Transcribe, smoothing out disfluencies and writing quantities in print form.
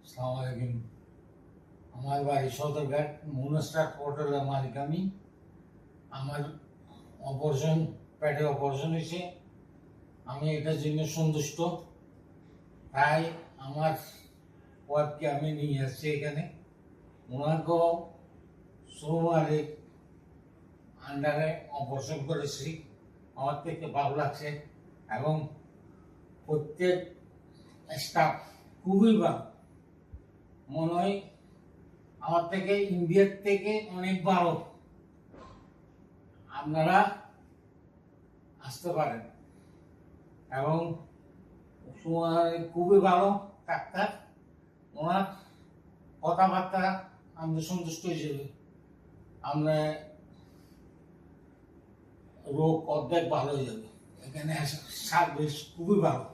আসসালামু আলাইকুম। আমার বাড়ি সদরঘাট মনস্টার হোটেলের মালিক আমি। আমার অপারেশন, পেটে অপারেশন হয়েছে। আমি এটার জন্য সন্তুষ্ট। তাই আমার ওয়াইফকে আমি নিয়ে আসছি এখানে। ওনাকেও সোমবারের আন্ডারে অপারেশন করেছি। আমার থেকে ভালো লাগছে এবং প্রত্যেক স্টাফ খুবই ভালো। মনে হয় আমার থেকে ইন্ডিয়ার থেকে অনেক ভালো। আপনারা আসতে পারেন এবং খুবই ভালো ডাক্তার। ওনার কথাবার্তা আমি সন্তুষ্ট হয়েছিল। আমরা রোগ অর্ধেক ভালো হয়ে যাবে। এখানে সার্ভিস খুবই ভালো।